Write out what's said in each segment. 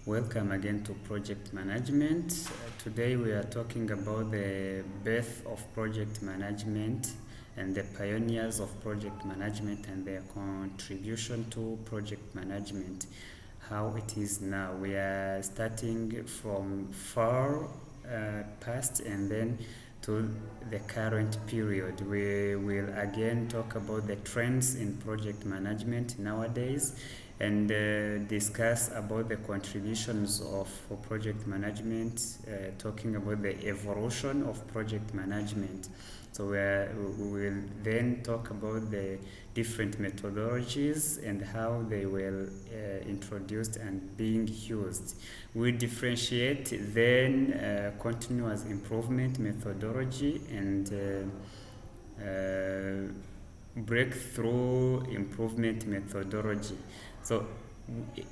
Welcome again to project management. Today we are talking about the birth of project management and the pioneers of project management and their contribution to project management, how it is now. We are starting from far past and then to the current period. We will again talk about the trends in project management nowadays and discuss about the contributions of project management, talking about the evolution of project management. So we will then talk about the different methodologies and how they were introduced and being used. We differentiate then continuous improvement methodology and breakthrough improvement methodology. So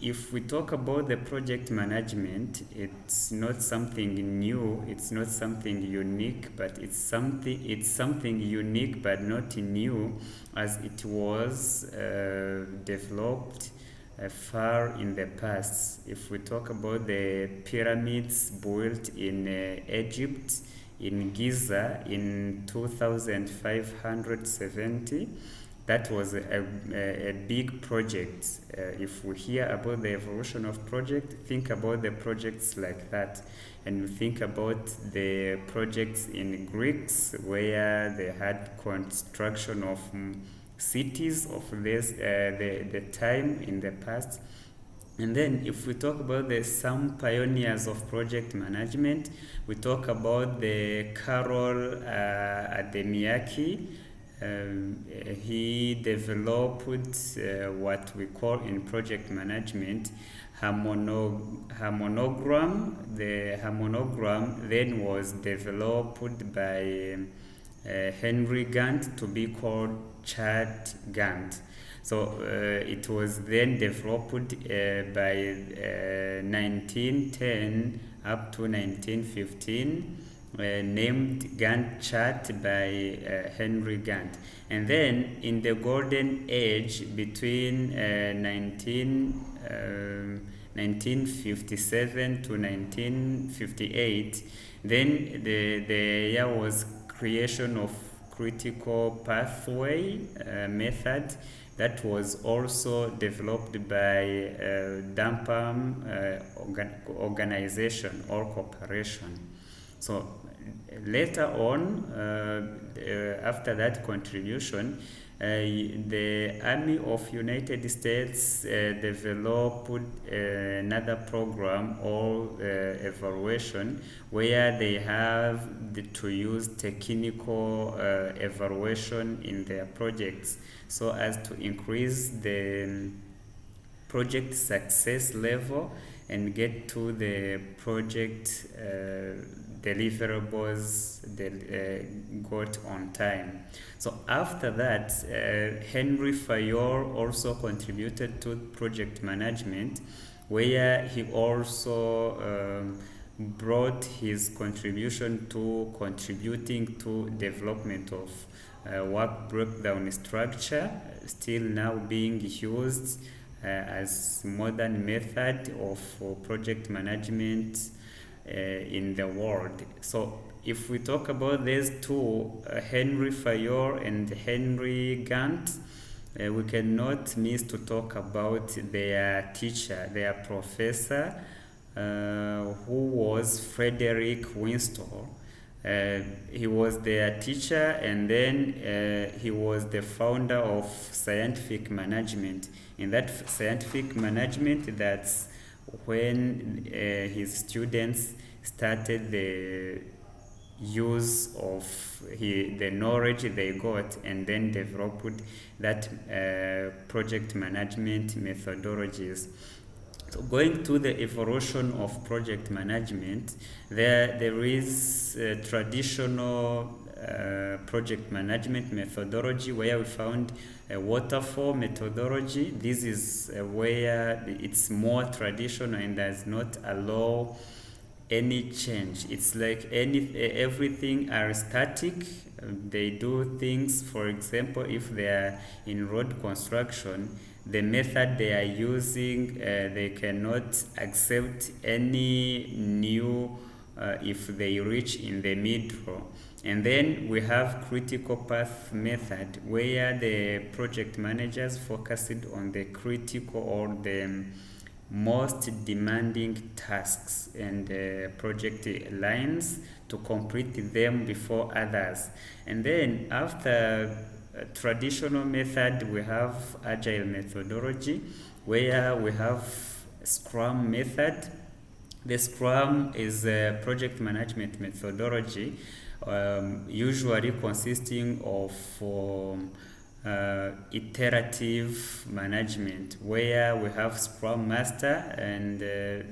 if we talk about the project management, it's not something new, it's not something unique, but it's something unique but not new, as it was developed far in the past. If we talk about the pyramids built in Egypt, in Giza in 2570, that was a big project. If we hear about the evolution of project, think about the projects like that, and think about the projects in Greeks where they had construction of cities of the time in the past. And then if we talk about some pioneers of project management, we talk about the Karol Ademiaki. He developed what we call in project management harmonogram. The harmonogram then was developed by Henry Gantt to be called chart Gantt. So it was then developed by 1910 up to 1915, named Gantt chart by Henry Gantt. And then in the golden age between 1957 to 1958, then the year was creation of critical pathway method that was also developed by DAMPAM organization or corporation. So later on, after that contribution, the Army of United States developed another program or evaluation where they have to use technical evaluation in their projects so as to increase the project success level and get to the project deliverables got on time. So after that, Henry Fayol also contributed to project management, where he also brought his contribution to contributing to development of work breakdown structure, still now being used as modern method of project management in the world. So if we talk about these two, Henry Fayol and Henry Gantt, we cannot miss to talk about their teacher, their professor, who was Frederick Winstor. He was their teacher, and then he was the founder of scientific management. In that scientific management, that's when his students started the use of the knowledge they got and then developed that project management methodologies. So going to the evolution of project management, there is traditional project management methodology where we found a waterfall methodology. This is where it's more traditional and does not allow any change. It's like everything are static. They do things, for example, if they are in road construction, the method they are using, they cannot accept any new if they reach in the middle. And then we have critical path method, where the project managers focused on the critical or the most demanding tasks and project lines to complete them before others. And then after traditional method, we have agile methodology, where we have Scrum method. The Scrum is a project management methodology, usually consisting of iterative management, where we have Scrum Master, and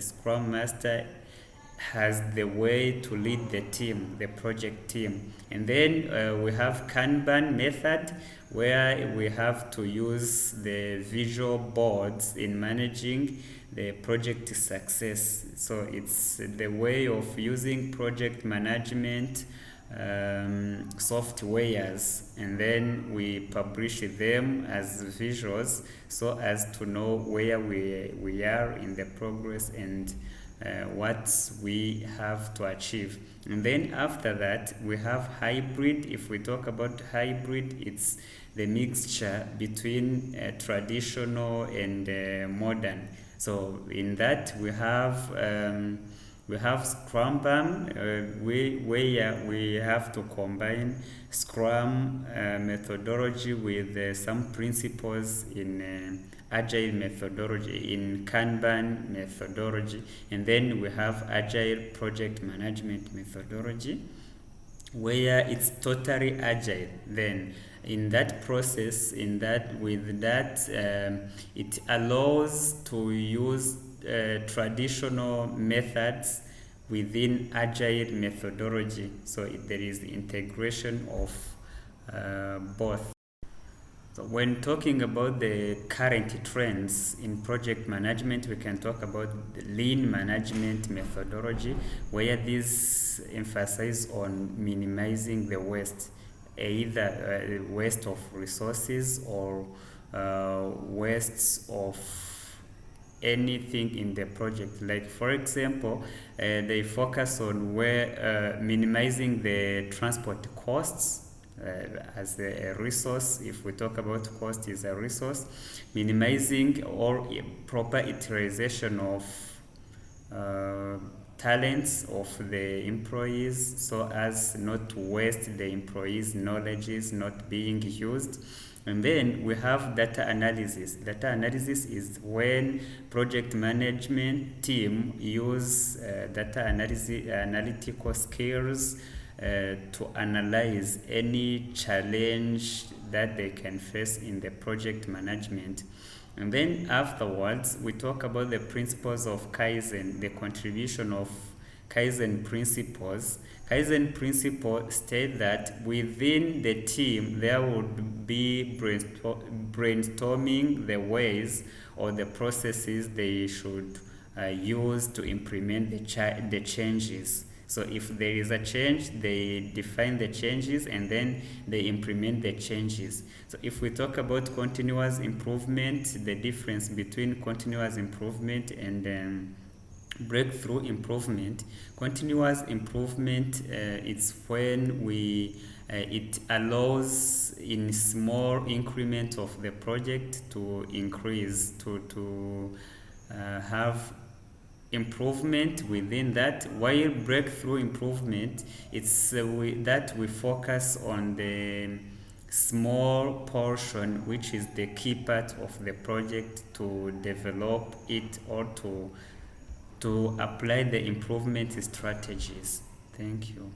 Scrum Master has the way to lead the team, the project team. And then we have Kanban method, where we have to use the visual boards in managing the project success. So it's the way of using project management softwares, and then we publish them as visuals so as to know where we are in the progress and what we have to achieve. And then after that, we have hybrid. If we talk about hybrid, it's the mixture between traditional and modern. So in that we have Scrum, where we have to combine Scrum methodology with some principles in Agile methodology, in Kanban methodology. And then we have Agile project management methodology, where it's totally agile. Then in that process, it allows to use traditional methods within agile methodology. So there is integration of both. So when talking about the current trends in project management, we can talk about the lean management methodology, where this emphasizes on minimizing the waste, either waste of resources or wastes of anything in the project. Like for example, they focus on minimizing the transport costs as a resource. If we talk about cost is a resource, minimizing or proper utilization of talents of the employees, so as not to waste the employees' knowledge is not being used. And then we have data analysis. Data analysis is when project management team use data analytical skills to analyze any challenge that they can face in the project management. And then afterwards, we talk about the principles of Kaizen, the contribution of Kaizen principles. Kaizen principles state that within the team, there would be brainstorming the ways or the processes they should use to implement the changes. So if there is a change, they define the changes and then they implement the changes. So if we talk about continuous improvement, the difference between continuous improvement and breakthrough improvement. Continuous improvement, it's when it allows in small increment of the project to increase, to have improvement within that, while breakthrough improvement, it's that we focus on the small portion, which is the key part of the project, to develop it or to apply the improvement strategies. Thank you.